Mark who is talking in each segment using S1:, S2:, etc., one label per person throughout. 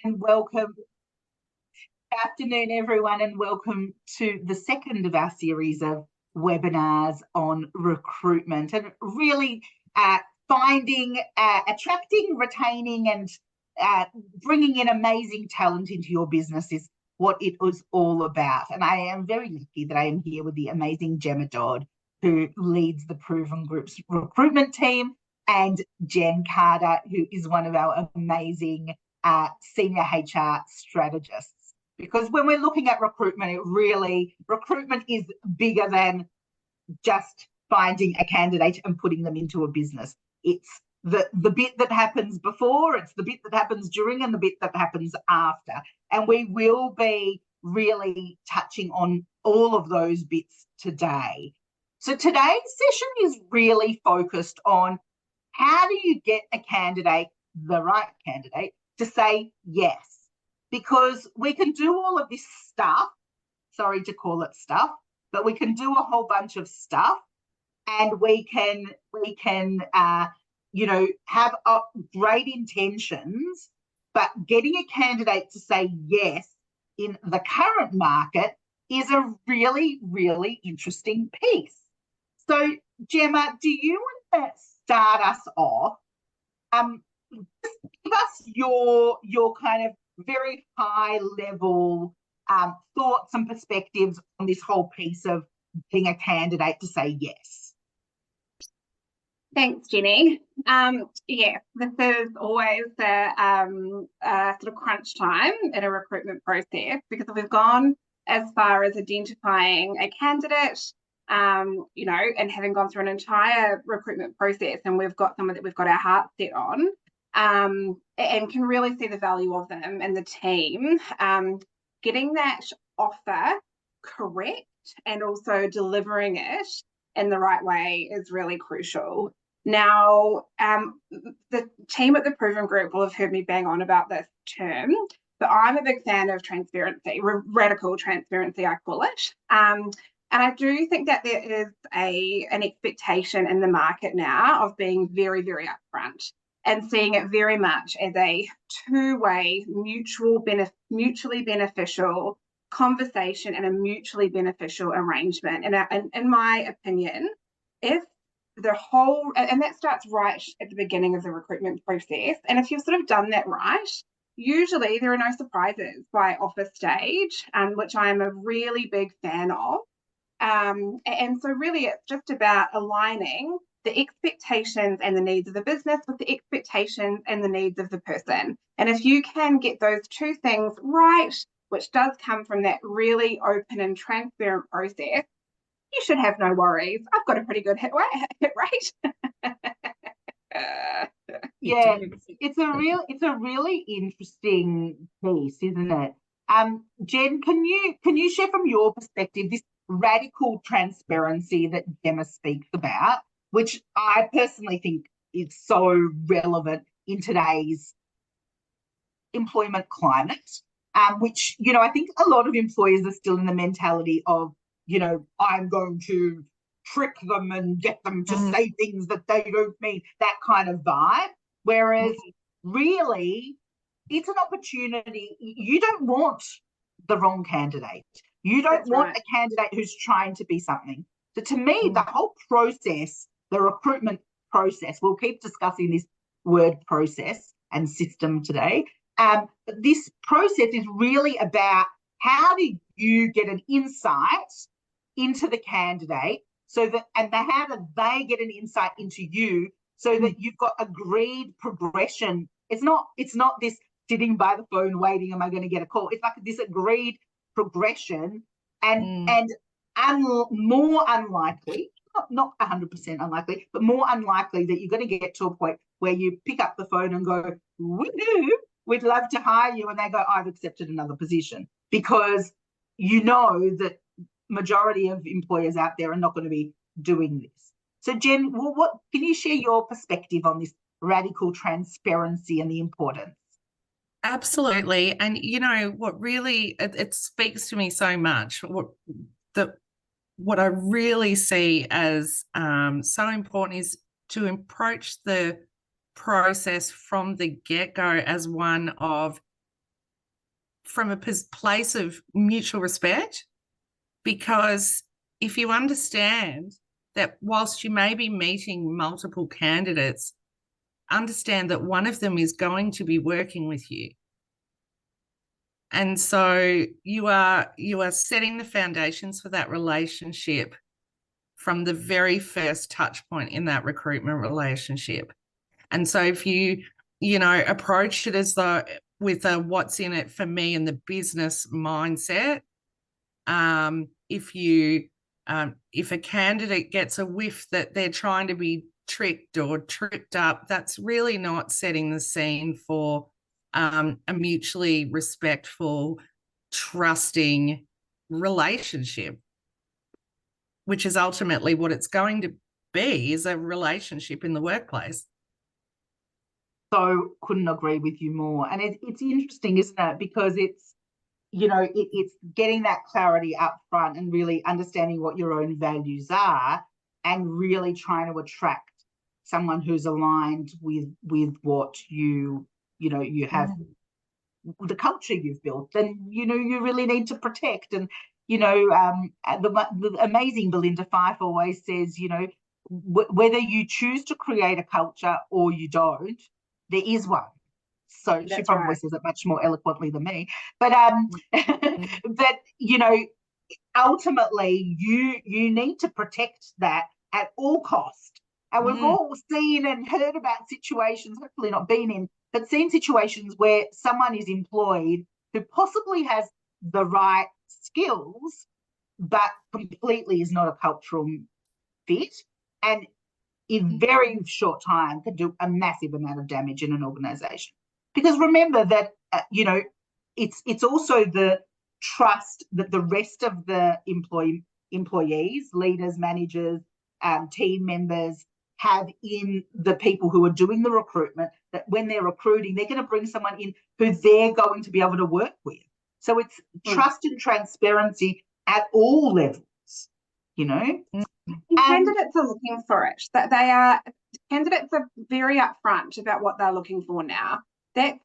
S1: and welcome. Afternoon, everyone, and welcome to the second of our series of webinars on recruitment, and really finding, attracting, retaining, and bringing in amazing talent into your business is what it was all about. And I am very lucky that I am here with the amazing Gemma Dodd, who leads the Proven Group's recruitment team, and Jen Carter, who is one of our amazing senior HR strategists. Because when we're looking at recruitment, recruitment is bigger than just finding a candidate and putting them into a business. It's the bit that happens before, it's the bit that happens during, and the bit that happens after. And we will be really touching on all of those bits today. So today's session is really focused on how do you get a candidate, the right candidate, to say yes? Because we can do all of this stuff, sorry to call it stuff, but we can do a whole bunch of stuff, and we can have great intentions, but getting a candidate to say yes in the current market is a really, really interesting piece. So, Gemma, do you want to start us off? Just give us your kind of very high level thoughts and perspectives on this whole piece of getting a candidate to say yes.
S2: Thanks, Jenny. Yeah, this is always the sort of crunch time in a recruitment process, because if we've gone as far as identifying a candidate, and having gone through an entire recruitment process, and we've got someone that we've got our heart set on, and can really see the value of them and the team, getting that offer correct and also delivering it in the right way is really crucial. Now, the team at the Proven Group will have heard me bang on about this term, but I'm a big fan of transparency, radical transparency, I call it. And I do think that there is an expectation in the market now of being very, very upfront and seeing it very much as a two-way, mutually beneficial conversation and a mutually beneficial arrangement. And in my opinion, if the whole, and that starts right at the beginning of the recruitment process, and if you've sort of done that right, usually there are no surprises by offer stage, which I'm a really big fan of. And so really it's just about aligning the expectations and the needs of the business with the expectations and the needs of the person. And if you can get those two things right, which does come from that really open and transparent process, you should have no worries. I've got a pretty good hit rate.
S1: Yeah, it's a really interesting piece, isn't it? Jen, can you share from your perspective this radical transparency that Gemma speaks about, which I personally think is so relevant in today's employment climate, which, I think a lot of employers are still in the mentality of, I'm going to trick them and get them to say things that they don't mean, that kind of vibe. Whereas really, it's an opportunity. You don't want the wrong candidate. You don't want a candidate who's trying to be something. So to me, the whole process, the recruitment process, we'll keep discussing this word process and system today. But this process is really about how do you get an insight into the candidate, so that, and how do they get an insight into you, so that you've got agreed progression. It's not this sitting by the phone waiting, am I going to get a call? It's like this agreed progression, and more unlikely, not 100% unlikely, but more unlikely that you're going to get to a point where you pick up the phone and go, we'd love to hire you, and they go, I've accepted another position, because you know that majority of employers out there are not going to be doing this. So Jen, what can you share your perspective on this radical transparency and the importance?
S3: Absolutely. And what really it speaks to me so much, what I really see as so important is to approach the process from the get-go as one of from a place of mutual respect, because if you understand that whilst you may be meeting multiple candidates, understand that one of them is going to be working with you. And so you are setting the foundations for that relationship from the very first touch point in that recruitment relationship. And so if you approach it as though with a what's in it for me in the business mindset, if a candidate gets a whiff that they're trying to be tricked or tripped up, that's really not setting the scene for a mutually respectful, trusting relationship, which is ultimately what it's going to be, is a relationship in the workplace.
S1: So couldn't agree with you more. And it's interesting, isn't it? Because it's, it's getting that clarity up front and really understanding what your own values are and really trying to attract someone who's aligned with what you have, the culture you've built, then, you really need to protect. And, the amazing Belinda Fife always says, whether you choose to create a culture or you don't, there is one. So
S2: That's
S1: she probably
S2: right.
S1: says it much more eloquently than me. But but ultimately you need to protect that at all cost. And we've all seen and heard about situations, hopefully not been in, but seen situations where someone is employed who possibly has the right skills, but completely is not a cultural fit, and in very short time can do a massive amount of damage in an organization. Because remember that, it's also the trust that the rest of the employees, leaders, managers, team members have in the people who are doing the recruitment, that when they're recruiting, they're going to bring someone in who they're going to be able to work with. So it's trust and transparency at all levels,
S2: And candidates are looking for it. That candidates are very upfront about what they're looking for now. I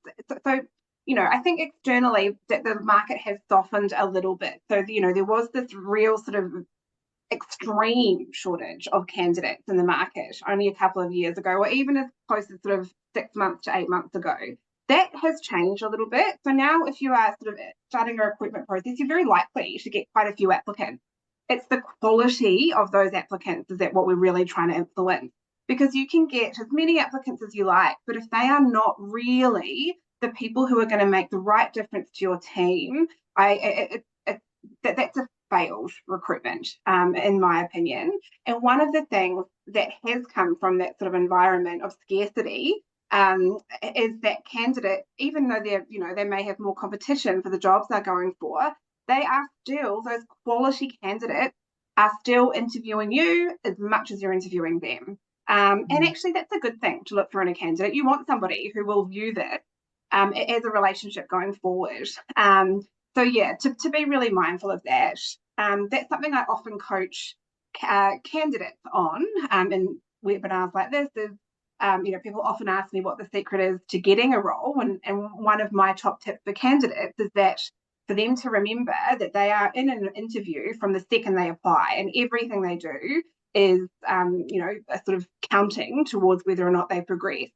S2: think externally that the market has softened a little bit. So, there was this real sort of extreme shortage of candidates in the market only a couple of years ago, or even as close as sort of 6 months to 8 months ago. That has changed a little bit. So now if you are sort of starting a recruitment process, you're very likely to get quite a few applicants. It's the quality of those applicants is that what we're really trying to influence, because you can get as many applicants as you like, but if they are not really the people who are going to make the right difference to your team, that's a failed recruitment, in my opinion. And one of the things that has come from that sort of environment of scarcity is that candidates, even though they may have more competition for the jobs they're going for, they are still, those quality candidates are still interviewing you as much as you're interviewing them. And actually that's a good thing to look for in a candidate. You want somebody who will view that as a relationship going forward. So yeah, to be really mindful of that. That's something I often coach candidates on in webinars like this is, people often ask me what the secret is to getting a role. And one of my top tips for candidates is that for them to remember that they are in an interview from the second they apply, and everything they do is, a sort of counting towards whether or not they progress.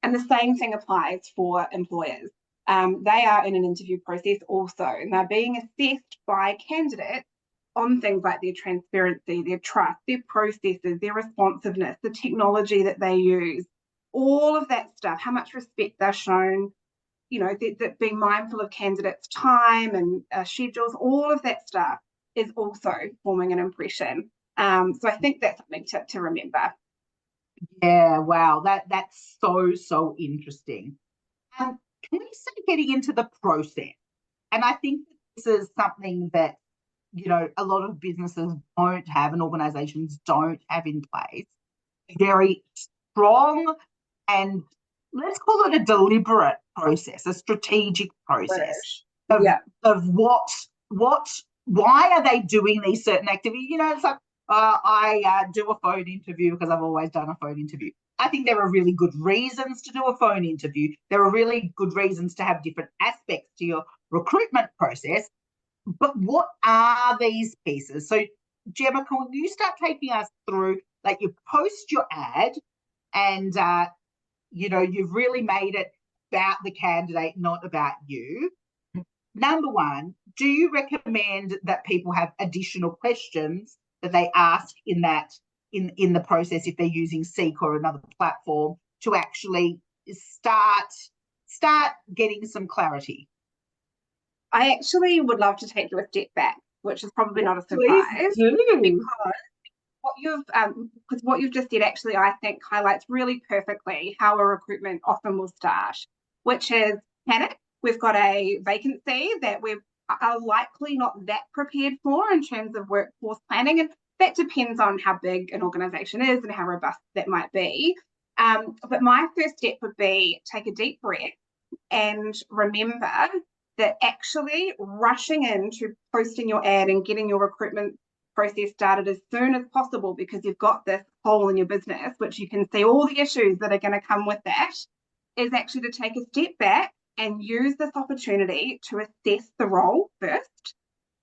S2: And the same thing applies for employers. They are in an interview process also, and they're being assessed by candidates on things like their transparency, their trust, their processes, their responsiveness, the technology that they use, all of that stuff, how much respect they're shown, that being mindful of candidates' time and schedules, all of that stuff is also forming an impression. So I think that's something to remember.
S1: Yeah, wow, that's so interesting. Can we start getting into the process? And I think this is something that, a lot of businesses don't have and organizations don't have in place. Very strong, and let's call it a deliberate process, a strategic process of why are they doing these certain activities? It's like, I do a phone interview because I've always done a phone interview. I think there are really good reasons to do a phone interview. There are really good reasons to have different aspects to your recruitment process. But what are these pieces? So, Gemma, can you start taking us through, like, you post your ad and, you've really made it about the candidate, not about you. Number one, do you recommend that people have additional questions that they ask in the process if they're using Seek or another platform to actually start getting some clarity?
S2: I actually would love to take you a step back, which is probably not a surprise. Because what you've just said actually, I think, highlights really perfectly how a recruitment often will start, which is panic. We've got a vacancy that we are likely not that prepared for in terms of workforce planning, and that depends on how big an organisation is and how robust that might be. But my first step would be take a deep breath and remember that actually rushing into posting your ad and getting your recruitment process started as soon as possible because you've got this hole in your business, which you can see all the issues that are going to come with that, is actually to take a step back and use this opportunity to assess the role first.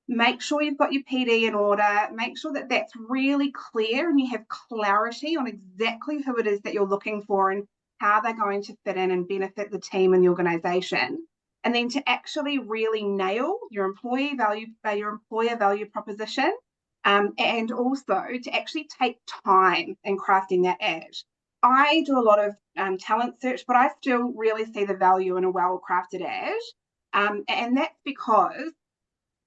S2: Make sure you've got your PD in order, make sure that that's really clear and you have clarity on exactly who it is that you're looking for and how they're going to fit in and benefit the team and the organisation. And then to actually really nail your employer value proposition, and also to actually take time in crafting that ad. I do a lot of talent search, but I still really see the value in a well-crafted ad. And that's because,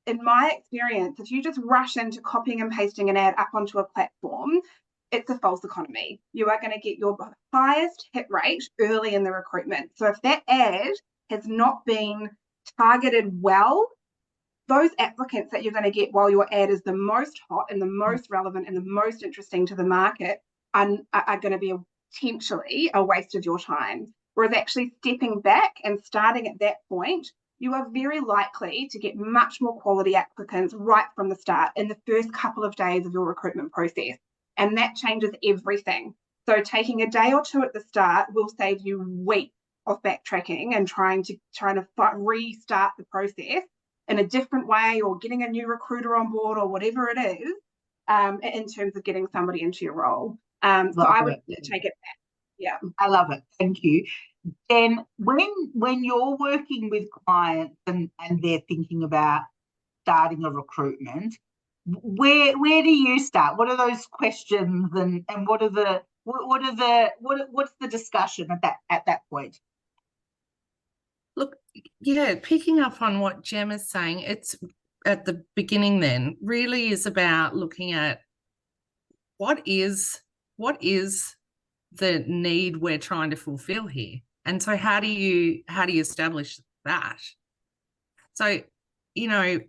S2: in my experience, if you just rush into copying and pasting an ad up onto a platform, it's a false economy. You are going to get your highest hit rate early in the recruitment. So if that ad has not been targeted well, those applicants that you're going to get while your ad is the most hot and the most relevant and the most interesting to the market are going to be potentially a waste of your time. Whereas actually stepping back and starting at that point, you are very likely to get much more quality applicants right from the start in the first couple of days of your recruitment process. And that changes everything. So taking a day or two at the start will save you weeks of backtracking and trying to restart the process in a different way, or getting a new recruiter on board, or whatever it is, in terms of getting somebody into your role. So I would take it back. Yeah,
S1: I love it. Thank you. Then when you're working with clients and they're thinking about starting a recruitment, where do you start? What are those questions and what's the discussion at that point?
S3: Look, picking up on what Gemma's saying, it's at the beginning then really is about looking at what is the need we're trying to fulfill here. And so how do you establish that? So,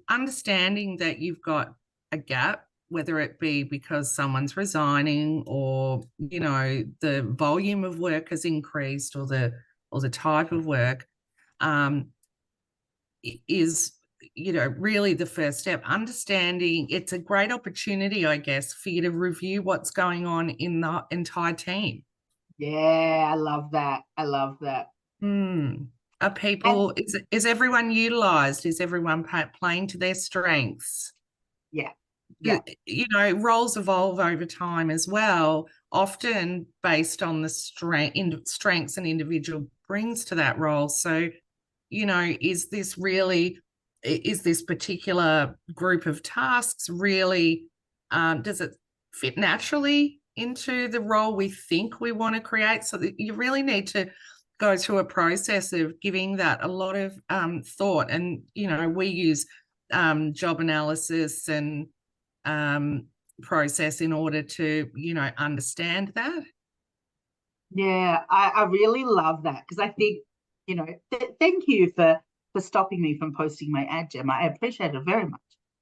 S3: understanding that you've got a gap, whether it be because someone's resigning or, the volume of work has increased or the type of work, is really the first step. Understanding it's a great opportunity, I guess, for you to review what's going on in the entire team.
S1: Yeah, I love that.
S3: Are people, is everyone utilized? Is everyone playing to their strengths?
S1: Yeah.
S3: Roles evolve over time as well, often based on the strengths an individual brings to that role. So, is this particular group of tasks really, does it fit naturally into the role we think we want to create? So that you really need to go through a process of giving that a lot of thought. And, we use job analysis and process in order to, understand that.
S1: Yeah, I really love that, because I think, thank you for stopping me from posting my ad, Gemma. I appreciate it very much.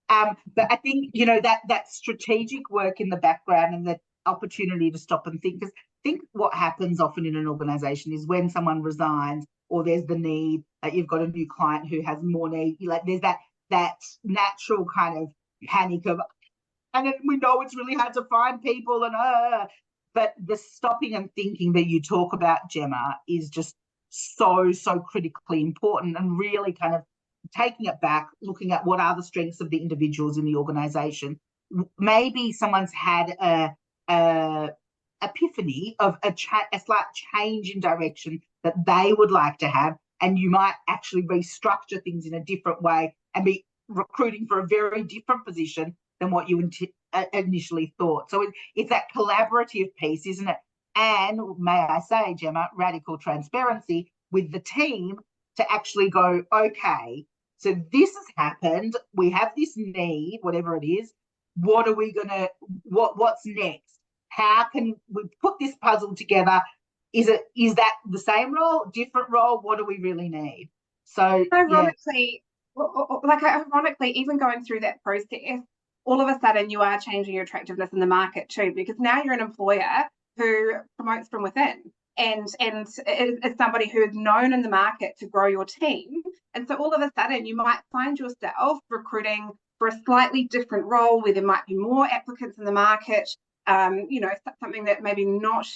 S1: But I think, that strategic work in the background and the opportunity to stop and think, because I think what happens often in an organisation is when someone resigns or there's the need, that you've got a new client who has more need, there's that natural kind of panic of, and we know it's really hard to find people, but the stopping and thinking that you talk about, Gemma, is just so critically important, and really kind of taking it back, looking at what are the strengths of the individuals in the organization. Maybe someone's had a epiphany of a slight change in direction that they would like to have, and you might actually restructure things in a different way and be recruiting for a very different position than what you initially thought. So it's that collaborative piece, isn't it? And may I say, Gemma, radical transparency with the team to actually go, okay, so this has happened. We have this need, whatever it is. What are we gonna? What's next? How can we put this puzzle together? Is that the same role, different role? What do we really need? So
S2: ironically, ironically, even going through that process, all of a sudden you are changing your attractiveness in the market too, because now you're an employer who promotes from within and is somebody who is known in the market to grow your team. And so all of a sudden you might find yourself recruiting for a slightly different role where there might be more applicants in the market, something that maybe not,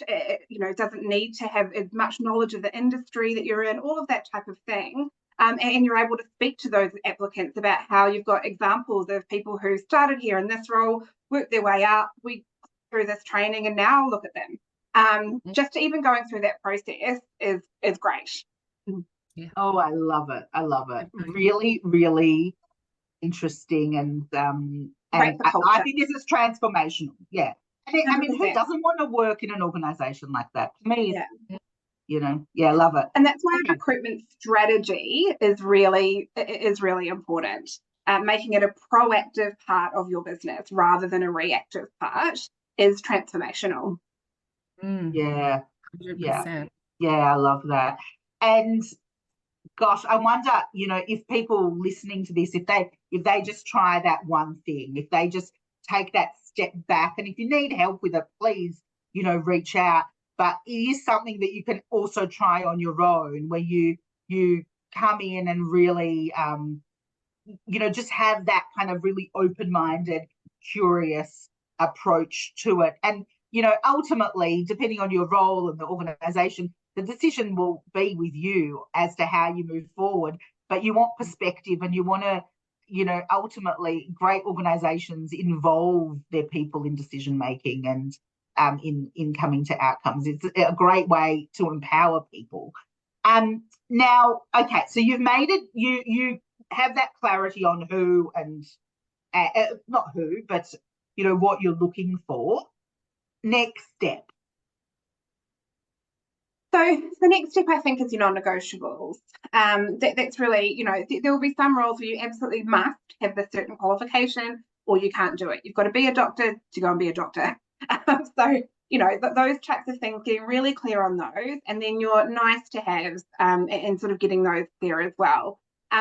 S2: doesn't need to have as much knowledge of the industry that you're in, all of that type of thing. And you're able to speak to those applicants about how you've got examples of people who started here in this role, worked their way up, we through this training, and now look at them. Just even going through that process is great.
S1: Yeah. Oh, I love it. I love it. Really, really interesting, and I think this is transformational. Yeah. I mean, who doesn't want to work in an organization like that? To me, I love it.
S2: And that's why recruitment strategy is really important. Making it a proactive part of your business rather than a reactive part is transformational.
S1: Yeah.
S3: 100%.
S1: Yeah, I love that. And gosh, I wonder, if people listening to this, if they just try that one thing, if they just take that step back, and if you need help with it, please, reach out. But it is something that you can also try on your own, where you come in and really, just have that kind of really open-minded, curious approach to it. And, ultimately, depending on your role in the organization, the decision will be with you as to how you move forward. But you want perspective, and you want to, ultimately, great organizations involve their people in decision making and in coming to outcomes. It's a great way to empower people. Now, okay, so you've made it. You have that clarity on who and not who, but what you're looking for. Next step.
S2: So the next step, I think, is your non-negotiables. That's really, there will be some roles where you absolutely must have this certain qualification, or you can't do it. You've got to be a doctor to go and be a doctor. So, those types of things, getting really clear on those, and then your nice to haves, and sort of getting those clear as well,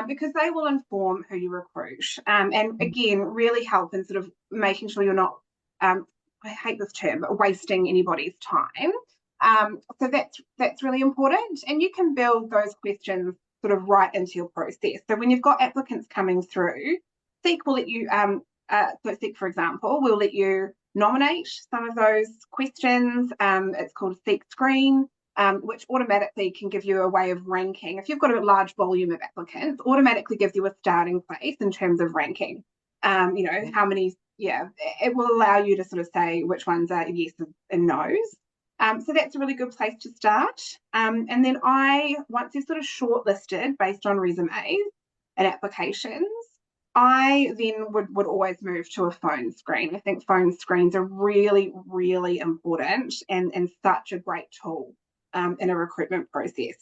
S2: because they will inform who you recruit. And again, really help in sort of making sure you're not, I hate this term, but wasting anybody's time. So that's really important, and you can build those questions sort of right into your process. So when you've got applicants coming through, Seek will let you, Seek, for example, will let you nominate some of those questions. It's called Seek Screen, which automatically can give you a way of ranking. If you've got a large volume of applicants, automatically gives you a starting place in terms of ranking. How many, it will allow you to sort of say which ones are yes and no's. So that's a really good place to start. And then once you've sort of shortlisted based on resumes and applications, I then would always move to a phone screen. I think phone screens are really, really important and such a great tool in a recruitment process.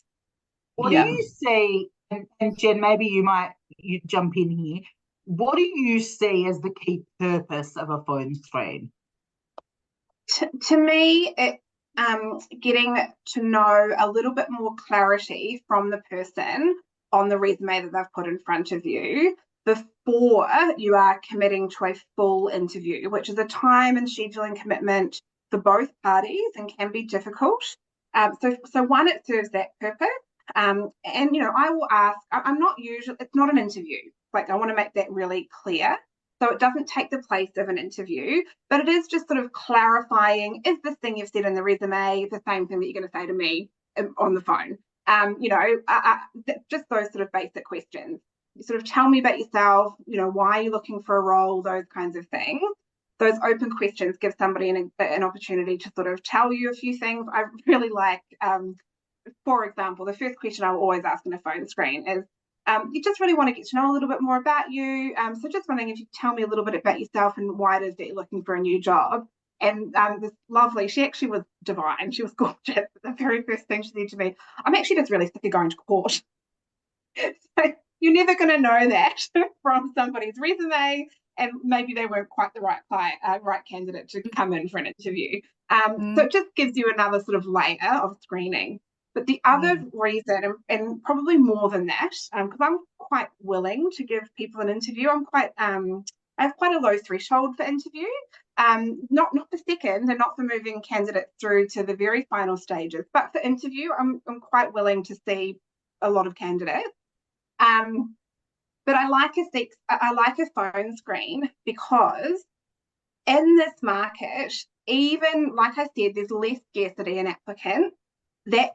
S1: What do you see, and Jen, maybe you jump in here, what do you see as the key purpose of a phone screen?
S2: To me, getting to know a little bit more clarity from the person on the resume that they've put in front of you before you are committing to a full interview, which is a time and scheduling commitment for both parties and can be difficult. So one, it serves that purpose. And, I will ask, it's not an interview. Like, I want to make that really clear. So it doesn't take the place of an interview, but it is just sort of clarifying, is this thing you've said in the resume the same thing that you're going to say to me on the phone? Just those sort of basic questions. sort of tell me about yourself, you know, why are you looking for a role, those kinds of things. Those open questions give somebody an opportunity to sort of tell you a few things. I really like, for example, the first question I will always ask in a phone screen is, you just really want to get to know a little bit more about you. So just wondering if you tell me a little bit about yourself and why it is that you're looking for a new job. And this lovely, she actually was divine. She was gorgeous. The very first thing she said to me, I'm actually just really sick of going to court. So you're never going to know that from somebody's resume, and maybe they weren't quite the right candidate to come in for an interview. So it just gives you another sort of layer of screening. But the other reason, and probably more than that, because I'm quite willing to give people an interview, I have quite a low threshold for interview. Not for second and not for moving candidates through to the very final stages, but for interview, I'm quite willing to see a lot of candidates. But I like a phone screen because in this market, even like I said, there's less scarcity in applicants. That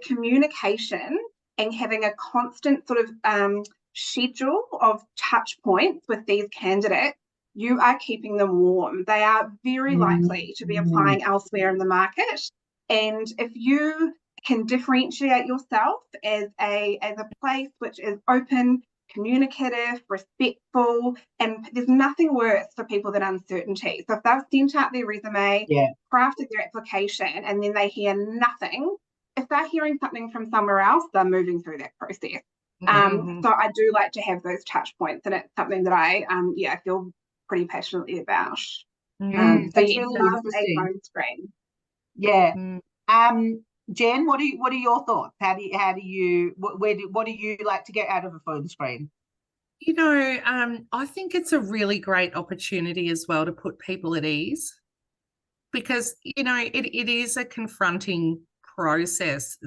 S2: communication and having a constant sort of schedule of touch points with these candidates, you are keeping them warm. They are very likely to be applying elsewhere in the market. And if you can differentiate yourself as a place which is open, communicative, respectful, and there's nothing worse for people than uncertainty. So if they've sent out their resume, crafted their application, and then they hear nothing, if they're hearing something from somewhere else, they're moving through that process. So I do like to have those touch points, and it's something that I feel pretty passionately about. So
S1: that's really interesting.
S2: phone screen.
S1: Yeah. Jen, what are your thoughts? What do you like to get out of a phone screen?
S3: You know, I think it's a really great opportunity as well to put people at ease, because, you know, it is a confronting process.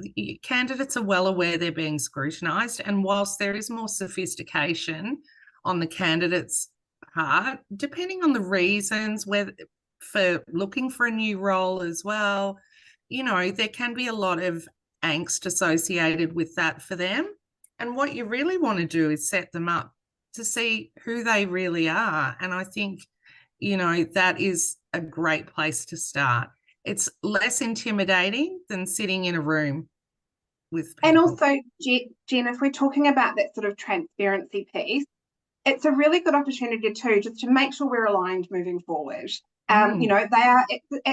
S3: Candidates are well aware they're being scrutinised, and whilst there is more sophistication on the candidate's part, depending on the reasons, whether for looking for a new role as well, you know, there can be a lot of angst associated with that for them. And what you really want to do is set them up to see who they really are. And I think, you know, that is a great place to start. It's less intimidating than sitting in a room with people.
S2: And also, Jen, if we're talking about that sort of transparency piece, it's a really good opportunity too, just to make sure we're aligned moving forward. You know, they are,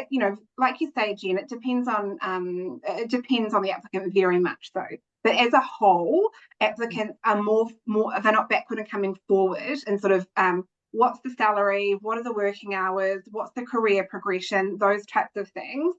S2: you know, like you say, Jen, it depends on the applicant very much so. But as a whole, applicants are more they're not backward in coming forward and sort of what's the salary, what are the working hours, what's the career progression, those types of things.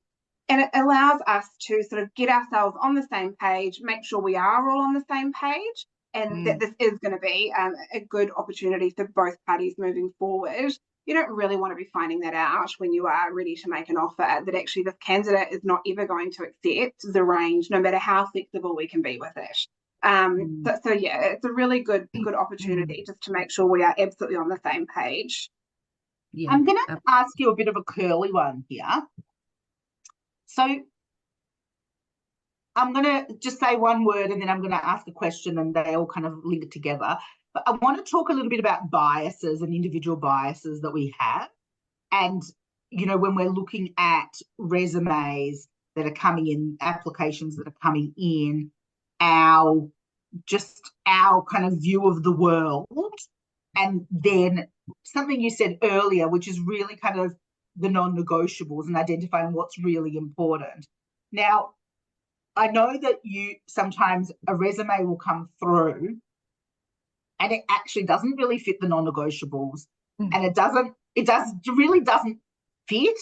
S2: And it allows us to sort of get ourselves on the same page, make sure we are all on the same page, and that this is going to be a good opportunity for both parties moving forward. You don't really want to be finding that out when you are ready to make an offer, that actually this candidate is not ever going to accept the range, no matter how flexible we can be with it. So yeah, it's a really good opportunity just to make sure we are absolutely on the same page.
S1: Yeah. I'm going to ask you a bit of a curly one here. So I'm going to just say one word and then I'm going to ask a question, and they all kind of link together. But I want to talk a little bit about biases and individual biases that we have. And, you know, when we're looking at resumes that are coming in, applications that are coming in, our kind of view of the world. And then something you said earlier, which is really kind of the non-negotiables and identifying what's really important. Now, I know that sometimes a resume will come through and it actually doesn't really fit the non-negotiables, and it really doesn't fit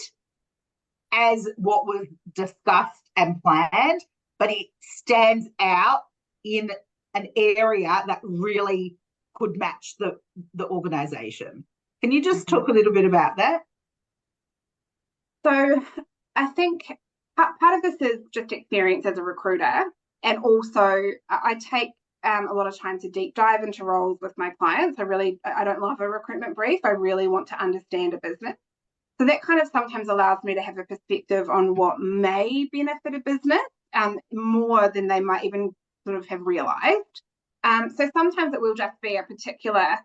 S1: as what was discussed and planned, but it stands out in an area that really could match the organisation. Can you just talk a little bit about that?
S2: So I think part of this is just experience as a recruiter, and also I take a lot of time to deep dive into roles with my clients. I don't love a recruitment brief. I really want to understand a business. So that kind of sometimes allows me to have a perspective on what may benefit a business more than they might even sort of have realised. So sometimes it will just be a particular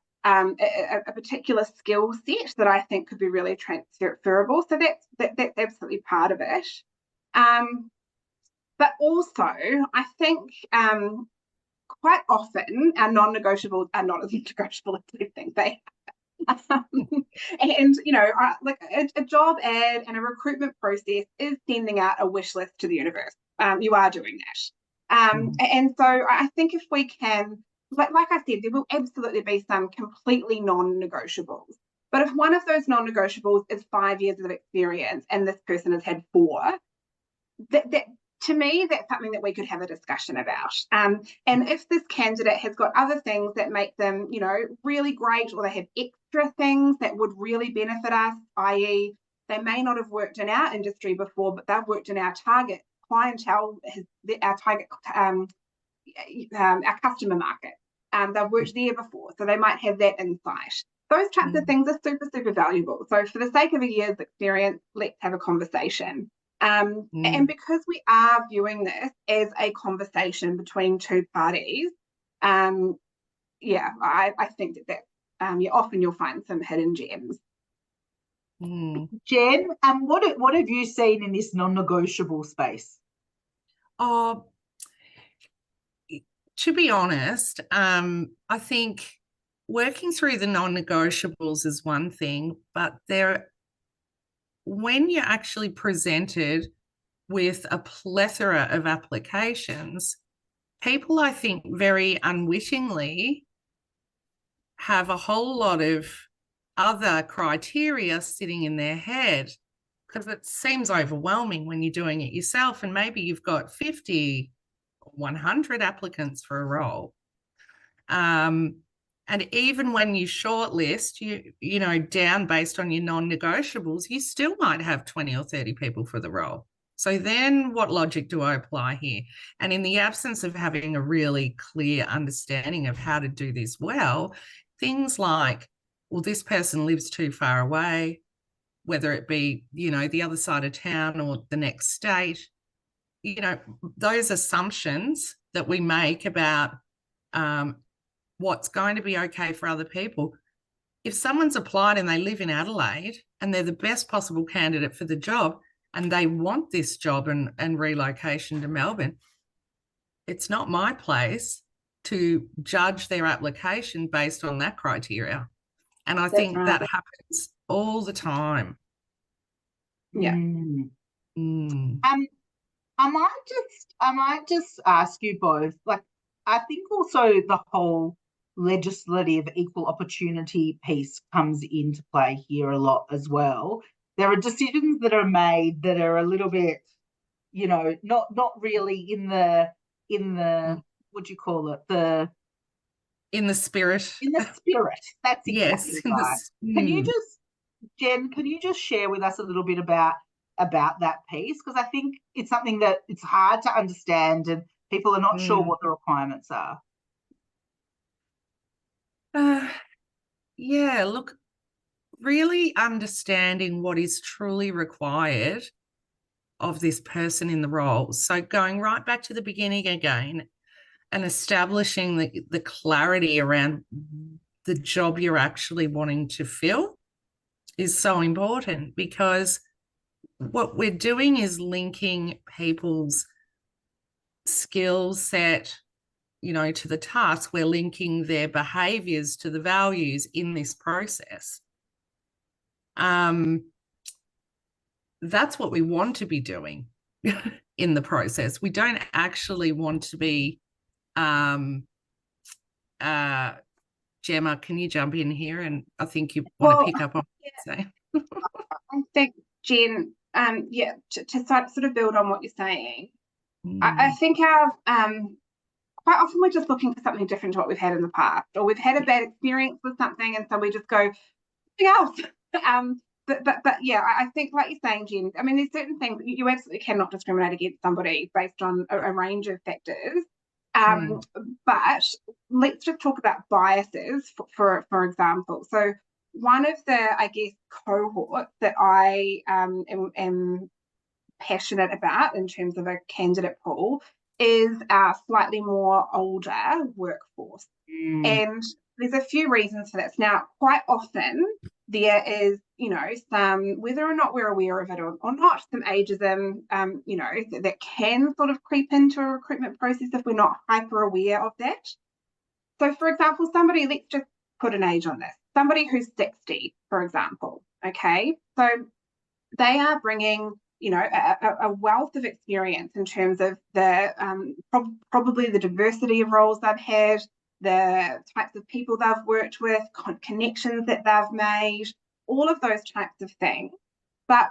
S2: skill set that I think could be really transferable. So that's absolutely part of it. But also, I think quite often our non-negotiables are not as negotiable as we think they are. And you know, like a job ad and a recruitment process is sending out a wish list to the universe. You are doing that. And so I think if we can, like I said, there will absolutely be some completely non-negotiables. But if one of those non-negotiables is 5 years of experience and this person has had 4, that to me, that's something that we could have a discussion about. And if this candidate has got other things that make them, you know, really great, or they have extra things that would really benefit us, i.e., they may not have worked in our industry before, but they've worked in our target clientele, our target, our customer market. They've worked there before, so they might have that insight. Those types of things are super, super valuable. So for the sake of a year's experience, let's have a conversation. And because we are viewing this as a conversation between two parties, I think that often you'll find some hidden gems.
S1: Jen, what have you seen in this non-negotiable space?
S3: Oh, to be honest, I think working through the non-negotiables is one thing, but when you're actually presented with a plethora of applications, people, I think, very unwittingly have a whole lot of other criteria sitting in their head, because it seems overwhelming when you're doing it yourself, and maybe you've got 50 or 100 applicants for a role. And even when you shortlist, you know, down based on your non-negotiables, you still might have 20 or 30 people for the role. So then what logic do I apply here? And in the absence of having a really clear understanding of how to do this well, things like, well, this person lives too far away, whether it be, you know, the other side of town or the next state, you know, those assumptions that we make about what's going to be okay for other people. If someone's applied and they live in Adelaide and they're the best possible candidate for the job and they want this job and relocation to Melbourne, it's not my place to judge their application based on that criteria. And I think that happens all the time.
S2: Yeah.
S1: I might just ask you both, like, I think also the whole legislative equal opportunity piece comes into play here a lot as well. There are decisions that are made that are a little bit, you know, not really in the what do you call it?
S3: In the spirit.
S1: In the spirit. That's
S3: yes,
S1: exactly right. Can you just, Jen, share with us a little bit about that piece? Because I think it's something that it's hard to understand and people are not sure what the requirements are.
S3: Yeah, look, really understanding what is truly required of this person in the role. So going right back to the beginning again and establishing the clarity around the job you're actually wanting to fill is so important, because what we're doing is linking people's skill set, you know, to the task. We're linking their behaviors to the values in this process. That's what we want to be doing in the process. We don't actually want to be, Gemma, can you jump in here? And I think you want to pick up on what you say.
S2: I think, Jen, to sort of build on what you're saying, I think our quite often we're just looking for something different to what we've had in the past, or we've had a bad experience with something, and so we just go something else. But yeah, I think, like you're saying, Jen, I mean, there's certain things you absolutely cannot discriminate against somebody based on a range of factors. But let's just talk about biases, for example. So one of the, I guess, cohorts that I am passionate about in terms of a candidate pool is our slightly more older workforce.
S1: Mm.
S2: And there's a few reasons for this. Now, quite often there is, some, whether or not we're aware of it or not, some ageism, that can sort of creep into a recruitment process if we're not hyper aware of that. So, for example, somebody, let's just put an age on this, somebody who's 60, for example, okay? So they are bringing, a wealth of experience in terms of the probably the diversity of roles they've had, the types of people they've worked with, connections that they've made, all of those types of things. But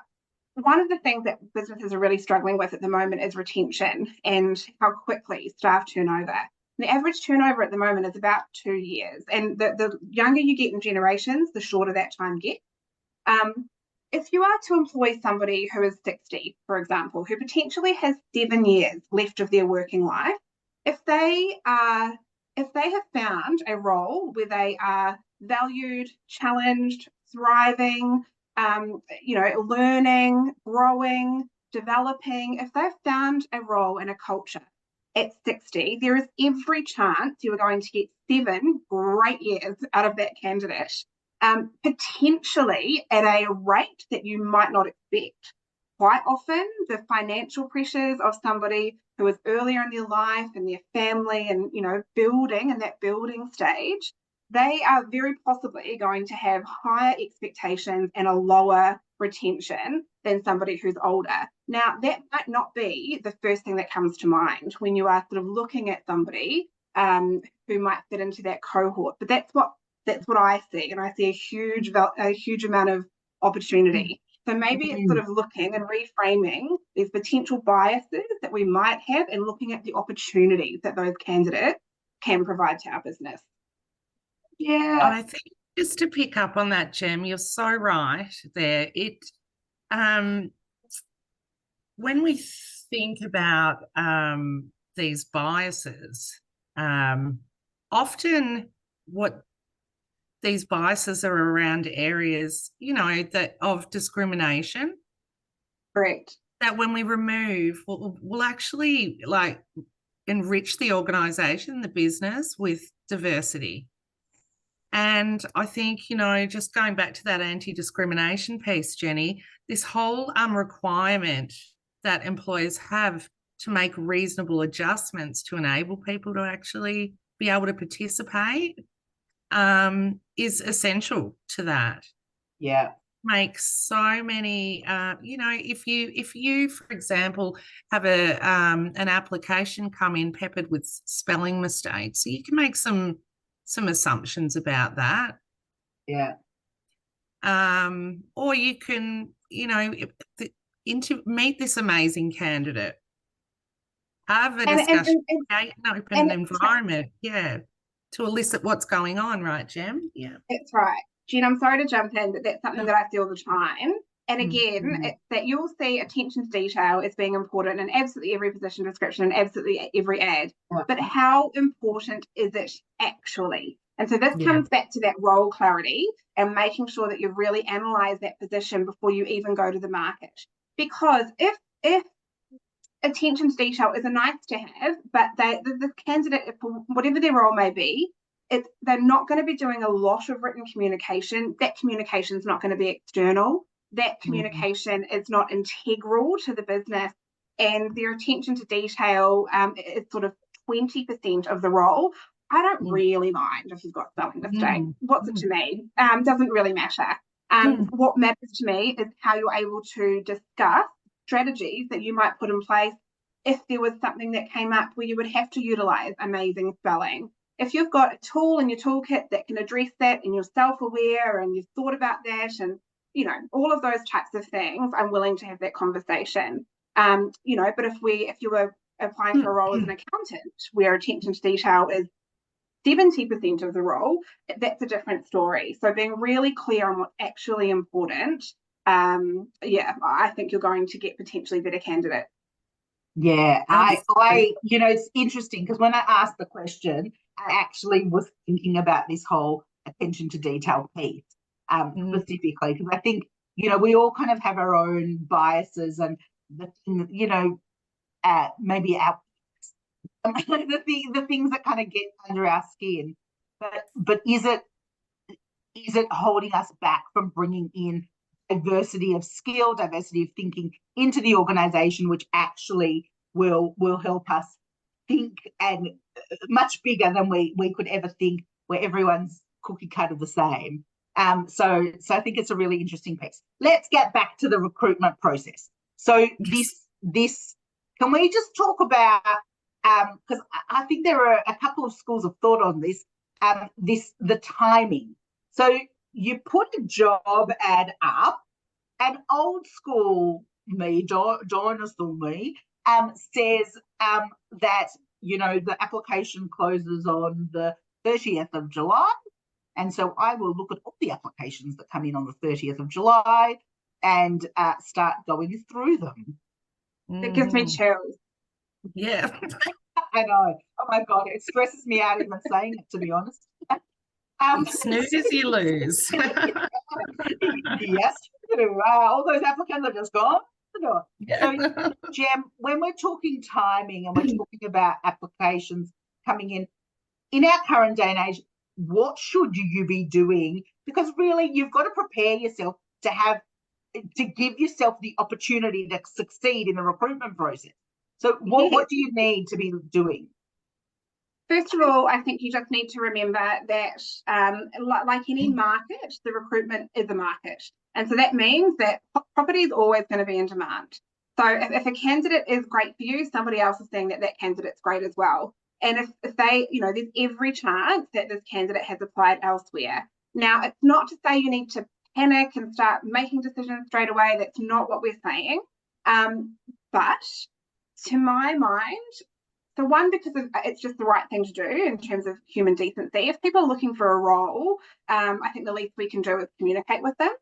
S2: one of the things that businesses are really struggling with at the moment is retention and how quickly staff turnover. The average turnover at the moment is about 2 years, and the younger you get in generations, the shorter that time gets. If you are to employ somebody who is 60, for example, who potentially has 7 years left of their working life, if they have found a role where they are valued, challenged, thriving, learning, growing, developing, if they've found a role in a culture at 60, there is every chance you are going to get 7 great years out of that candidate. Potentially at a rate that you might not expect. Quite often, the financial pressures of somebody who is earlier in their life and their family and, building in that building stage, they are very possibly going to have higher expectations and a lower retention than somebody who's older. Now, that might not be the first thing that comes to mind when you are sort of looking at somebody who might fit into that cohort, but that's what I see, and I see a huge amount of opportunity. So maybe it's sort of looking and reframing these potential biases that we might have and looking at the opportunities that those candidates can provide to our business.
S1: Yeah.
S3: And I think just to pick up on that, Jem, you're so right there. When we think about these biases, often what these biases are around areas, that of discrimination.
S2: Correct.
S3: That when we remove, we'll actually enrich the organisation, the business with diversity. And I think, just going back to that anti-discrimination piece, Jenny, this whole requirement that employers have to make reasonable adjustments to enable people to actually be able to participate is essential to that.
S1: Yeah.
S3: Makes so many, if you, for example, have an application come in peppered with spelling mistakes, so you can make some assumptions about that.
S1: Yeah.
S3: Or you can, meet this amazing candidate, have a discussion, create an open environment, to elicit what's going on, right, Jem? Yeah.
S2: That's right. Jen, I'm sorry to jump in, but that's something that I see all the time. And again, it's that you'll see attention to detail as being important in absolutely every position description and absolutely every ad. But how important is it actually? And so this comes back to that role clarity and making sure that you really analyze that position before you even go to the market. Because if attention to detail is a nice to have, but the candidate, whatever their role may be, they're not going to be doing a lot of written communication. That communication is not going to be external. That communication is not integral to the business, and their attention to detail is sort of 20% of the role. I don't really mind if you've got spelling mistake. What's it to me? Doesn't really matter. What matters to me is how you're able to discuss strategies that you might put in place if there was something that came up where you would have to utilize amazing spelling. If you've got a tool in your toolkit that can address that and you're self-aware and you've thought about that and, all of those types of things, I'm willing to have that conversation. But if you were applying for a role as an accountant where attention to detail is 70% of the role, that's a different story. So being really clear on what's actually important, I think you're going to get potentially better candidates.
S1: Yeah, it's interesting because when I asked the question, I actually was thinking about this whole attention to detail piece specifically, because I think, we all kind of have our own biases and maybe our the things that kind of get under our skin. But is it holding us back from bringing in diversity of skill, diversity of thinking into the organization, which actually will help us think and much bigger than we could ever think, where everyone's cookie cutter the same. So I think it's a really interesting piece. Let's get back to the recruitment process. So this can we just talk about, because I think there are a couple of schools of thought on this, the timing. So you put a job ad up, and old school me, dinosaur me, says that, the application closes on the 30th of July. And so I will look at all the applications that come in on the 30th of July and start going through them.
S2: It gives me chills.
S3: Yeah.
S1: I know. Oh my God, it stresses me out even saying it, to be honest.
S3: Snooze, you lose.
S1: Yes, you do. All those applicants are just gone.
S3: Yeah.
S1: So, Jem, when we're talking timing and we're talking about applications coming in our current day and age, what should you be doing? Because really, you've got to prepare yourself to give yourself the opportunity to succeed in the recruitment process. So what do you need to be doing?
S2: First of all, I think you just need to remember that, like any market, the recruitment is a market. And so that means that property is always going to be in demand. So if a candidate is great for you, somebody else is saying that candidate's great as well. And if they, there's every chance that this candidate has applied elsewhere. Now, it's not to say you need to panic and start making decisions straight away. That's not what we're saying. But to my mind, so one, because it's just the right thing to do in terms of human decency. If people are looking for a role, I think the least we can do is communicate with them.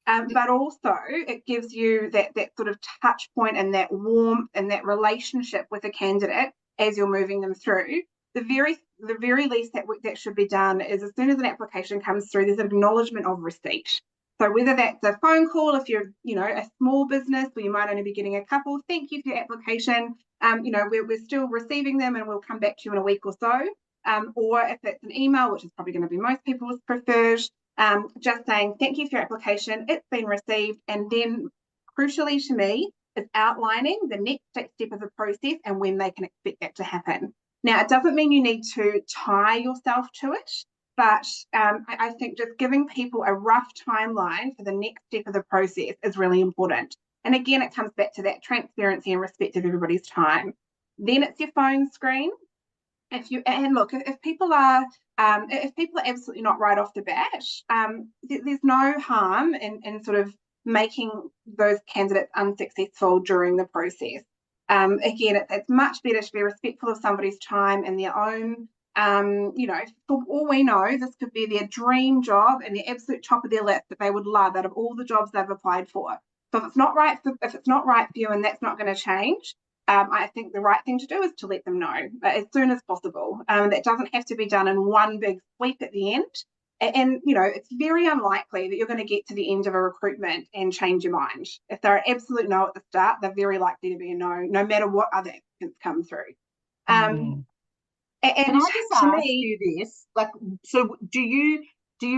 S2: But also it gives you that sort of touch point and that warmth and that relationship with a candidate as you're moving them through. The very least that should be done is, as soon as an application comes through, there's an acknowledgement of receipt. So whether that's a phone call, if you're, a small business where you might only be getting a couple, thank you for your application. We're still receiving them and we'll come back to you in a week or so. Or if it's an email, which is probably going to be most people's preferred, just saying thank you for your application, it's been received. And then crucially to me is outlining the next step of the process and when they can expect that to happen. Now, it doesn't mean you need to tie yourself to it, but I think just giving people a rough timeline for the next step of the process is really important. And again, it comes back to that transparency and respect of everybody's time. Then it's your phone screen. If people are absolutely not right off the bat, there's no harm in sort of making those candidates unsuccessful during the process. Again, it's much better to be respectful of somebody's time and their own. For all we know, this could be their dream job and the absolute top of their list that they would love out of all the jobs they've applied for. So if it's not right for you and that's not going to change, I think the right thing to do is to let them know as soon as possible. That doesn't have to be done in one big sweep at the end. And it's very unlikely that you're going to get to the end of a recruitment and change your mind. If they're an absolute no at the start, they're very likely to be a no matter what other applicants come through. And
S1: can I just ask you this? So do you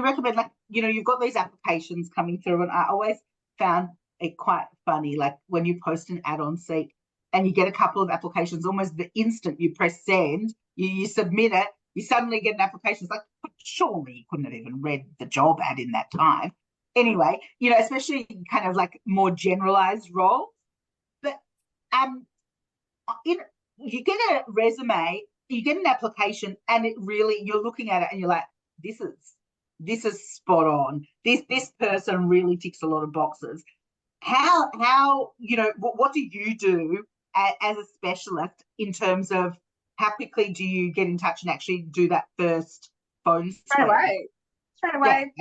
S1: recommend, you've got these applications coming through, and I always found it quite funny, when you post an ad on Seek and you get a couple of applications, almost the instant you press send, you submit it, you suddenly get an application. It's like, surely you couldn't have even read the job ad in that time. Anyway, especially kind of more generalized roles. But you get a resume, you get an application, and you're looking at it and you're like, this is spot on. This person really ticks a lot of boxes. How what do you do as a specialist in terms of how quickly do you get in touch and actually do that first phone
S2: straight away? Yeah, okay.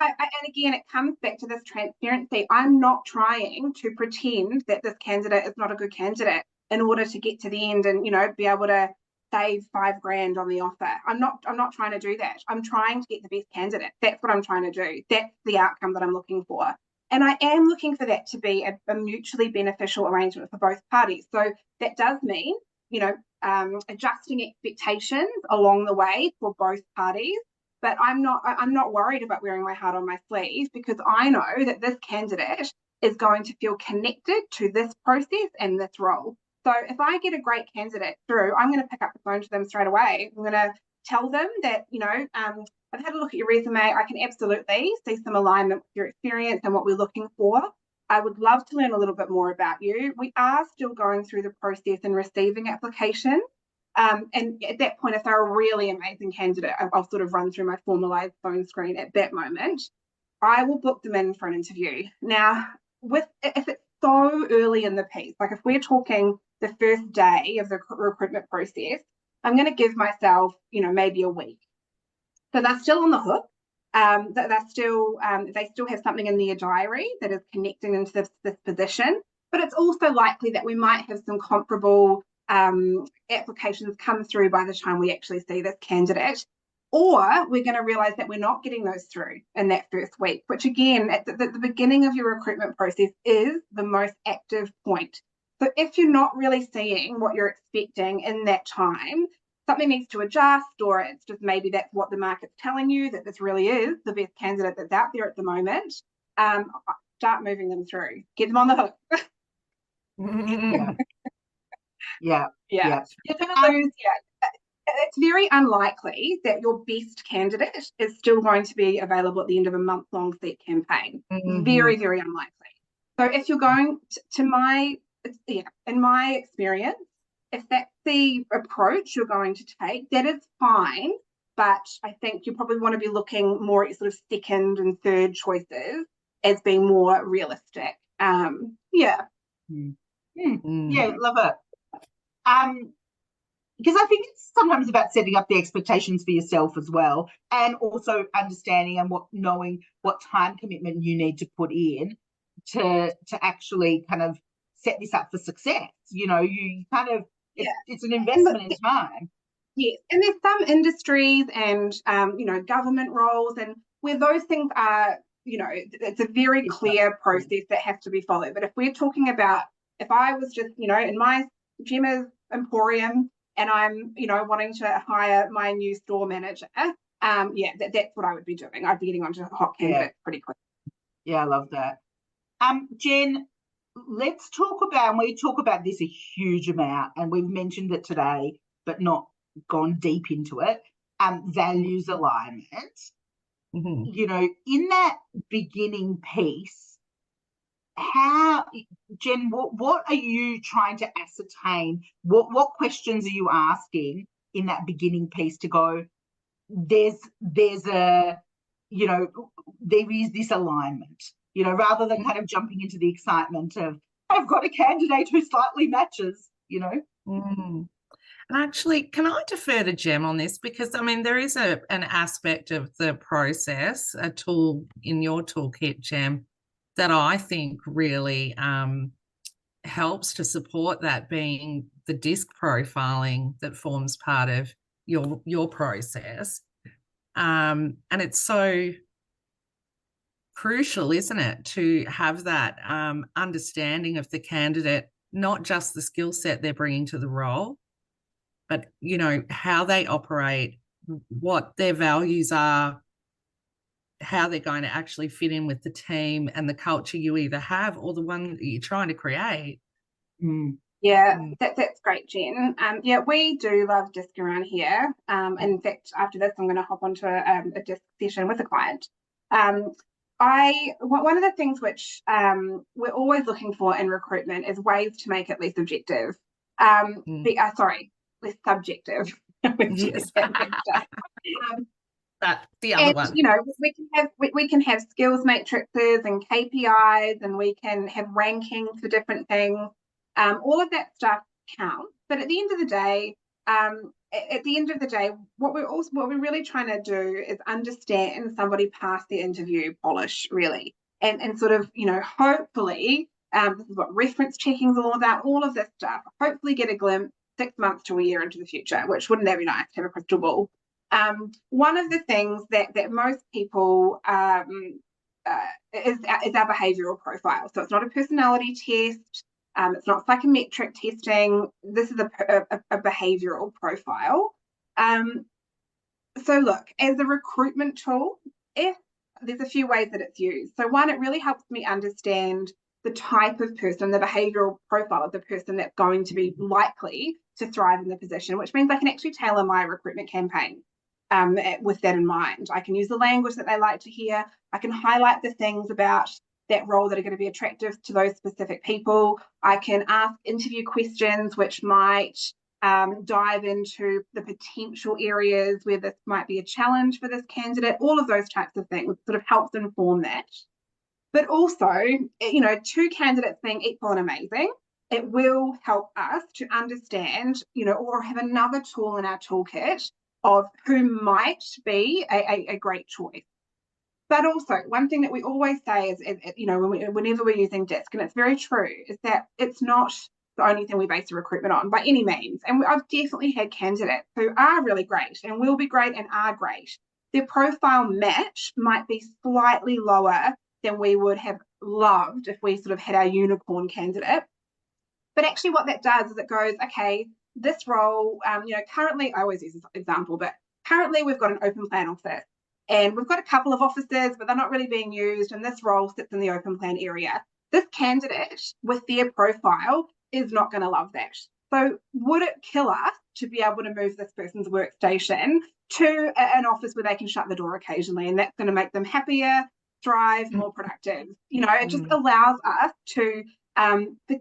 S2: And again, it comes back to this transparency. I'm not trying to pretend that this candidate is not a good candidate in order to get to the end and be able to save $5,000 on the offer. I'm not trying to do that. I'm trying to get the best candidate. That's what I'm trying to do. That's the outcome that I'm looking for. And I am looking for that to be a mutually beneficial arrangement for both parties. So that does mean, adjusting expectations along the way for both parties. But I'm not worried about wearing my heart on my sleeve, because I know that this candidate is going to feel connected to this process and this role. So if I get a great candidate through, I'm going to pick up the phone to them straight away. I'm going to tell them that, I've had a look at your resume. I can absolutely see some alignment with your experience and what we're looking for. I would love to learn a little bit more about you. We are still going through the process and receiving applications. And at that point, if they're a really amazing candidate, I'll sort of run through my formalized phone screen at that moment. I will book them in for an interview. Now, if it's so early in the piece, like if we're talking the first day of the recruitment process, I'm going to give myself, maybe a week. So they're still on the hook. They still have something in their diary that is connecting into this position. But it's also likely that we might have some comparable applications come through by the time we actually see this candidate, or we're going to realize that we're not getting those through in that first week, which again, at the beginning of your recruitment process is the most active point. So if you're not really seeing what you're expecting in that time, something needs to adjust, or it's just maybe that's what the market's telling you, that this really is the best candidate that's out there at the moment. Start moving them through, get them on the hook.
S1: Yeah.
S2: It's very unlikely that your best candidate is still going to be available at the end of a month-long seat campaign. Very, very unlikely. So if you're going in my experience, if that's the approach you're going to take, that is fine. But I think you probably want to be looking more at sort of second and third choices as being more realistic.
S1: Yeah, love it. Because I think it's sometimes about setting up the expectations for yourself as well, and also understanding and knowing what time commitment you need to put in to actually kind of set this up for success. You kind of, it's an investment in time.
S2: Yes, and there's some industries and government roles, and where those things are, it's a very clear process that has to be followed. But if we're talking about, if I was just, in my Gemma's Emporium, and I'm, wanting to hire my new store manager, that's what I would be doing. I'd be getting onto hot candidates pretty quick.
S1: Yeah, I love that. Jen, let's talk about, and we talk about this a huge amount, and we've mentioned it today, but not gone deep into it. Values alignment. In that beginning piece, Jen, what are you trying to ascertain? What questions are you asking in that beginning piece to go, there is this alignment, rather than kind of jumping into the excitement of, I've got a candidate who slightly matches,
S3: And actually, can I defer to Gem on this? Because, there is an aspect of the process, a tool in your toolkit, Gem, that I think really helps to support that, being the DISC profiling that forms part of your process. And it's so crucial, isn't it, to have that understanding of the candidate, not just the skill set they're bringing to the role, but, how they operate, what their values are, how they're going to actually fit in with the team and the culture you either have or the one that you're trying to create.
S2: That's great, Jen. We do love DISC around here. In fact, after this, I'm going to hop onto a DISC session with a client. One of the things which we're always looking for in recruitment is ways to make it less objective. Less subjective.
S3: Yes. But the other one,
S2: we can have skills matrices and KPIs, and we can have rankings for different things. All of that stuff counts, but at the end of the day, what we're really trying to do is understand somebody past the interview polish, really, and sort of, hopefully, this is what reference checking is all about. All of this stuff. Hopefully, get a glimpse 6 months to a year into the future. Which, wouldn't that be nice to have a crystal ball? One of the things that most people is our behavioural profile. So it's not a personality test. It's not psychometric testing. This is a behavioural profile. So look, as a recruitment tool, there's a few ways that it's used. So one, it really helps me understand the type of person, the behavioural profile of the person that's going to be likely to thrive in the position, which means I can actually tailor my recruitment campaign with that in mind. I can use the language that they like to hear. I can highlight the things about that role that are going to be attractive to those specific people. I can ask interview questions which might dive into the potential areas where this might be a challenge for this candidate. All of those types of things sort of helps inform that. But also, you know, two candidates being equal and amazing, it will help us to understand, you know, or have another tool in our toolkit of who might be a great choice. But also, one thing that we always say is, you know, whenever we're using DISC, and it's very true, is that it's not the only thing we base a recruitment on by any means. And I've definitely had candidates who are really great and will be great and are great. Their profile match might be slightly lower than we would have loved if we sort of had our unicorn candidate. But actually what that does is it goes, okay, this role, you know, currently, I always use this example, but currently we've got an open plan office and we've got a couple of offices, but they're not really being used, and this role sits in the open plan area. This candidate with their profile is not going to love that. So would it kill us to be able to move this person's workstation to an office where they can shut the door occasionally, and that's going to make them happier, thrive, more productive? You know, it just allows us to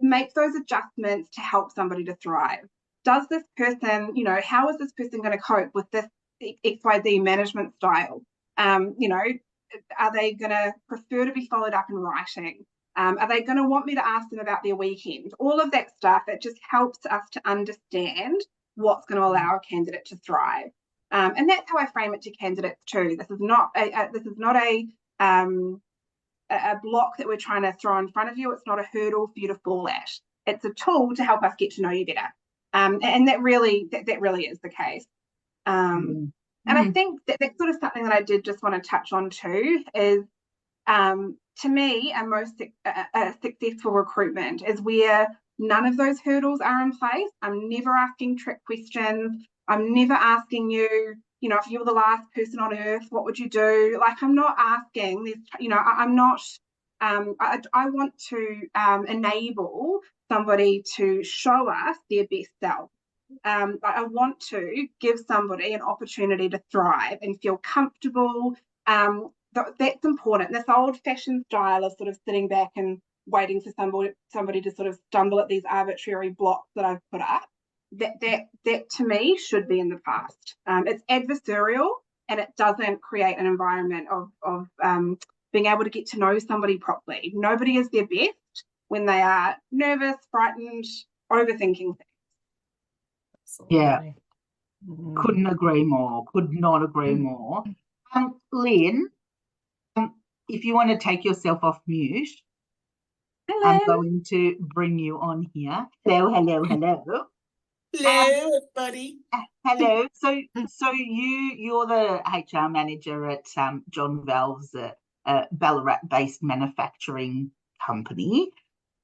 S2: make those adjustments to help somebody to thrive. Does this person, you know, how is this person going to cope with this XYZ management style? You know, are they going to prefer to be followed up in writing? Are they going to want me to ask them about their weekend? All of that stuff, it just helps us to understand what's going to allow a candidate to thrive. And that's how I frame it to candidates too. This is not a block that we're trying to throw in front of you. It's not a hurdle for you to fall at. It's a tool to help us get to know you better. And that really is the case. And I think that's sort of something that I did just want to touch on too, is to me, a most successful recruitment is where none of those hurdles are in place. I'm never asking trick questions. I'm never asking you, you know, if you were the last person on earth, what would you do? Like, I'm not asking this, you know, I'm not, I want to enable somebody to show us their best self. I want to give somebody an opportunity to thrive and feel comfortable. That's important. This old-fashioned style of sort of sitting back and waiting for somebody to sort of stumble at these arbitrary blocks that I've put up, that to me should be in the past. It's adversarial, and it doesn't create an environment of being able to get to know somebody properly. Nobody is their best when they are nervous, frightened, overthinking things.
S3: Absolutely.
S1: Yeah. Couldn't agree more. Could not agree more. Lynn, if you want to take yourself off mute,
S2: Hello.
S1: I'm going to bring you on here. Hello.
S4: Hello, everybody.
S1: Hello. So you're the HR manager at John Valve's Ballarat-based manufacturing company.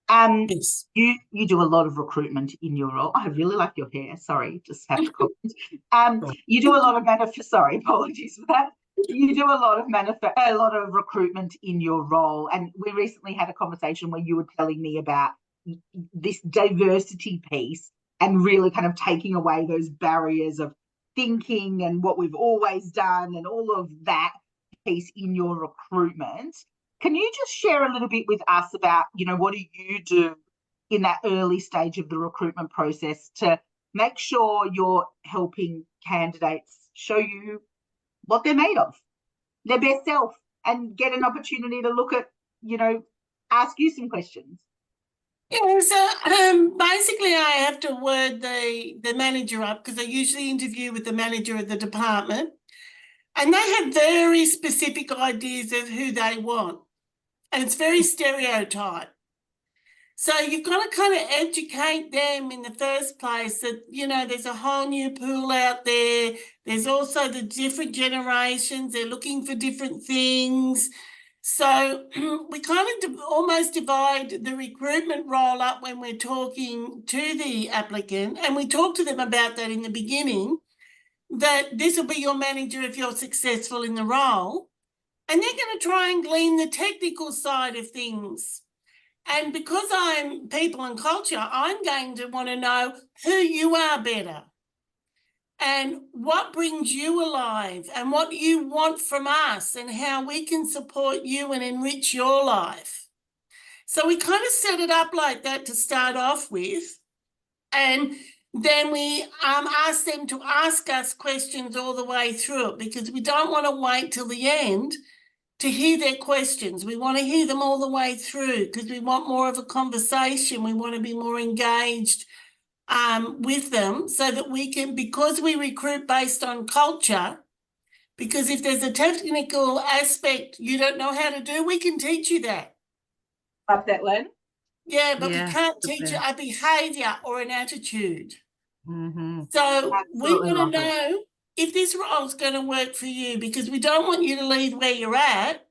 S4: Yes.
S1: You do a lot of recruitment in your role. I really like your hair. Sorry, just have to comment. You do a lot of sorry, apologies for that. You do a lot of recruitment in your role, and we recently had a conversation where you were telling me about this diversity piece and really kind of taking away those barriers of thinking and what we've always done and all of that piece in your recruitment. Can you just share a little bit with us about, you know, what do you do in that early stage of the recruitment process to make sure you're helping candidates show you what they're made of, their best self, and get an opportunity to look at, you know, ask you some questions?
S4: Yeah, so basically I have to word the manager up, because I usually interview with the manager of the department, and they have very specific ideas of who they want, and it's very stereotyped. So you've got to kind of educate them in the first place that, you know, there's a whole new pool out there. There's also the different generations. They're looking for different things. So we kind of almost divide the recruitment role up when we're talking to the applicant, and we talk to them about that in the beginning, that this will be your manager if you're successful in the role. And they're going to try and glean the technical side of things. And because I'm people and culture, I'm going to want to know who you are better and what brings you alive and what you want from us and how we can support you and enrich your life. So we kind of set it up like that to start off with. And then we ask them to ask us questions all the way through it, because we don't want to wait till the end to hear their questions. We want to hear them all the way through because we want more of a conversation. We want to be more engaged with them so that we can, because we recruit based on culture, because if there's a technical aspect you don't know how to do, we can teach you that.
S2: Love that, Lynn.
S4: Yeah, but
S3: Yeah,
S4: we can't
S3: the
S4: teach you
S3: best.
S4: a behaviour or an attitude.
S3: Mm-hmm.
S4: So we
S1: Absolutely
S4: want to
S1: love it.
S4: know if this role's going to work for you, because we don't want you to leave where you're at,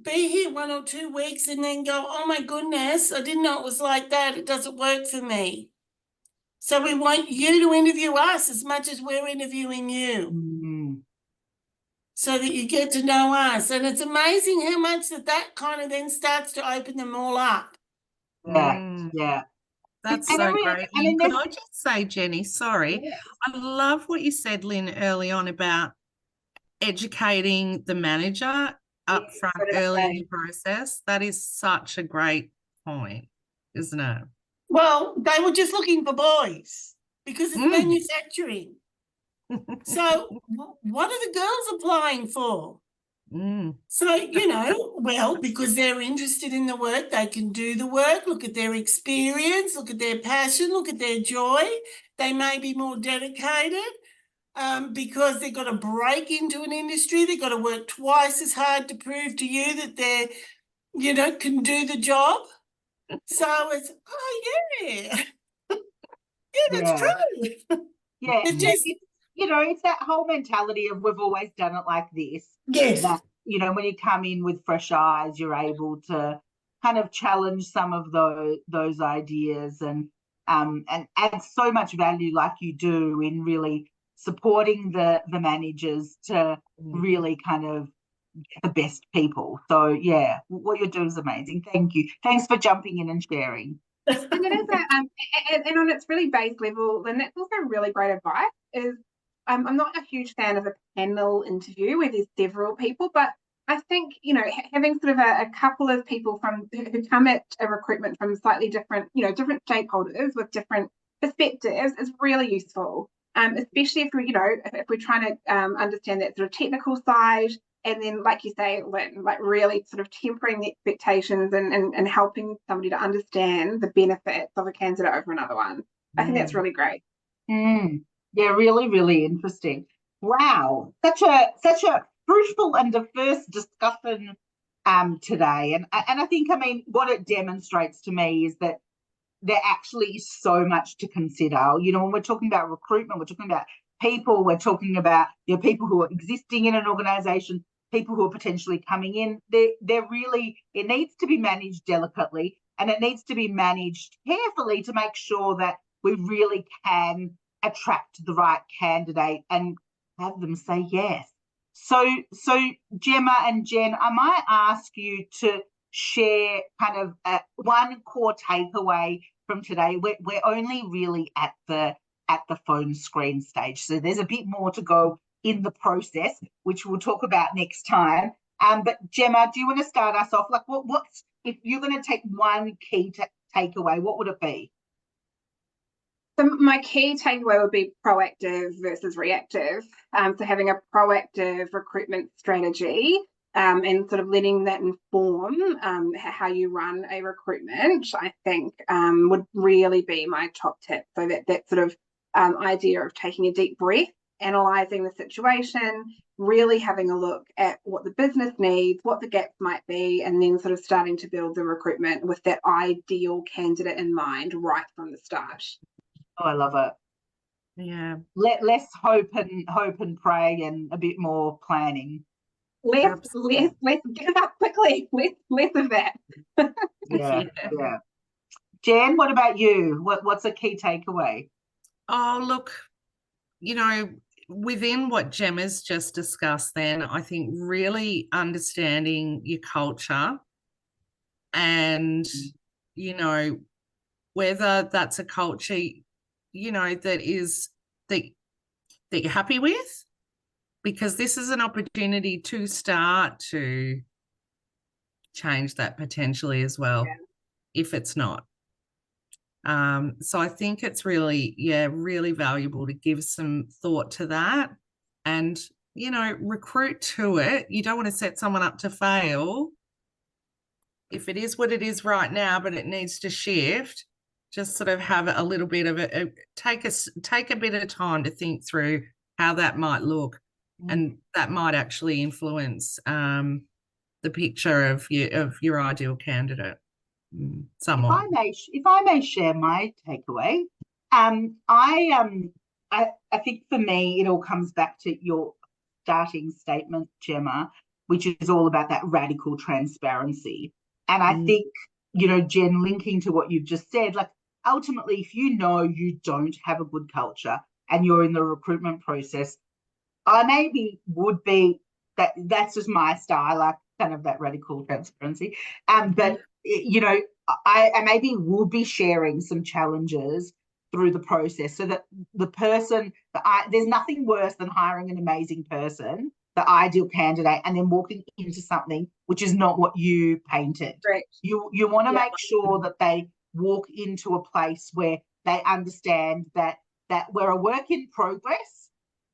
S4: be here 1 or 2 weeks and then go, oh my goodness, I didn't know it was like that. It doesn't work for me. So we want you to interview us as much as we're interviewing you, so that you get to know us. And it's amazing how much that kind of then starts to open them all up.
S1: Yeah, yeah.
S3: That's
S1: And
S3: so
S1: really,
S3: great.
S1: I mean,
S3: Could
S1: there's-
S3: I just say, Jenny, sorry, I love what you said, Lynn, early on about educating the manager up front
S2: so did
S3: early in
S2: I.
S3: the process. That is such a great point, isn't it?
S4: Well, they were just looking for boys because it's
S3: Mm.
S4: manufacturing. So what are the girls applying for?
S3: Mm.
S4: So, well, because they're interested in the work, they can do the work, look at their experience, look at their passion, look at their joy. They may be more dedicated because they've got to break into an industry. They've got to work twice as hard to prove to you that they're, can do the job. So it's, oh, yeah. Yeah, that's
S1: Yeah.
S4: true.
S1: Yeah,
S4: It's just,
S1: it's that whole mentality of we've always done it like this.
S4: yes.
S1: That, when you come in with fresh eyes, you're able to kind of challenge some of those ideas and add so much value like you do in really supporting the managers to really kind of get the best people. So yeah, what you're doing is amazing. Thank you. Thanks for jumping in and sharing.
S2: And it is and on its really base level, and that's also really great advice, is I'm not a huge fan of a panel interview where there's several people, but I think, having sort of a couple of people who come at a recruitment from slightly different, different stakeholders with different perspectives is really useful. Especially if we're trying to understand that sort of technical side. And then, like you say, like really sort of tempering the expectations and helping somebody to understand the benefits of a candidate over another one. I think that's really great.
S1: Yeah, really, really interesting. Wow, such a fruitful and diverse discussion today. And I think, what it demonstrates to me is that there actually is so much to consider. When we're talking about recruitment, we're talking about people, we're talking about people who are existing in an organisation, people who are potentially coming in. They're really, it needs to be managed delicately, and it needs to be managed carefully to make sure that we really can attract the right candidate and have them say yes. So Gemma and Jen, I might ask you to share kind of one core takeaway from today. We're only really at the phone screen stage, so there's a bit more to go in the process, which we'll talk about next time. But Gemma, do you want to start us off? Like, what's, if you're going to take one key takeaway, what would it be?
S2: So my key takeaway would be proactive versus reactive. So having a proactive recruitment strategy and sort of letting that inform how you run a recruitment, I think would really be my top tip. So that sort of idea of taking a deep breath, analysing the situation, really having a look at what the business needs, what the gaps might be, and then sort of starting to build the recruitment with that ideal candidate in mind right from the start.
S1: Oh, I love it.
S3: Yeah.
S1: Less hope and pray and a bit more planning.
S2: Less, get it up quickly. Less of that.
S1: Yeah. Jen, what about you? What's a key takeaway?
S3: Oh, look, within what Gemma's just discussed then, I think really understanding your culture and, whether that's a culture, that you're happy with, because this is an opportunity to start to change that potentially as well, if it's not. So I think it's really, really valuable to give some thought to that and, recruit to it. You don't want to set someone up to fail. If it is what it is right now, but it needs to shift, just sort of have a little bit of take a bit of time to think through how that might look, and that might actually influence the picture of your ideal candidate. Somewhat.
S1: If I may share my takeaway, I think for me it all comes back to your starting statement, Gemma, which is all about that radical transparency. And I think, Jen, linking to what you've just said, like ultimately, if you know you don't have a good culture and you're in the recruitment process, I maybe would be that's just my style, like kind of that radical transparency. But I maybe will be sharing some challenges through the process so that the person there's nothing worse than hiring an amazing person, the ideal candidate, and then walking into something which is not what you painted.
S2: Right.
S1: You want to make sure that they walk into a place where they understand that we're a work in progress,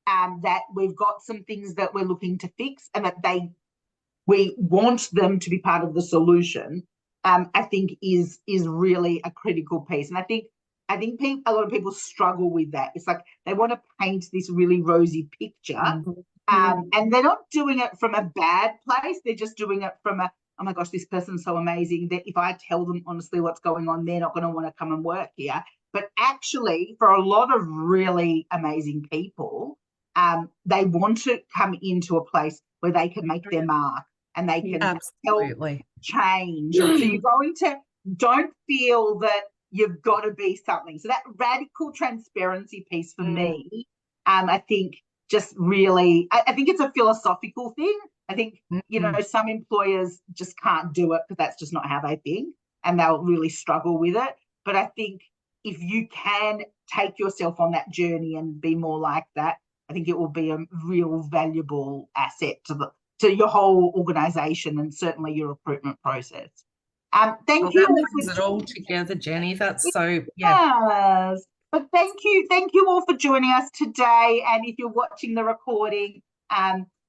S1: that we've got some things that we're looking to fix, and that we want them to be part of the solution. I think is really a critical piece, and I think a lot of people struggle with that. It's like they want to paint this really rosy picture, and they're not doing it from a bad place. They're just doing it from a, oh my gosh, this person's so amazing that if I tell them honestly what's going on, they're not going to want to come and work here. But actually, for a lot of really amazing people, they want to come into a place where they can make their mark and they can help change. So you're going to, don't feel that you've got to be something. So that radical transparency piece for me, I think just really, I think it's a philosophical thing. I think, some employers just can't do it because that's just not how they think, and they'll really struggle with it. But I think if you can take yourself on that journey and be more like that, I think it will be a real valuable asset to your whole organisation and certainly your recruitment process. Thank you.
S3: That brings it all together, Jenny. That's so,
S1: Yes. But thank you all for joining us today. And if you're watching the recording,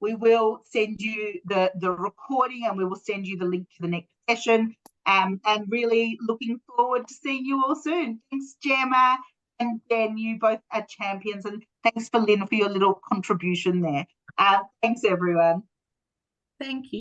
S1: we will send you the recording, and we will send you the link to the next session. And really looking forward to seeing you all soon. Thanks, Gemma and Ben. You both are champions, and thanks for Lynn for your little contribution there. Thanks, everyone.
S3: Thank you.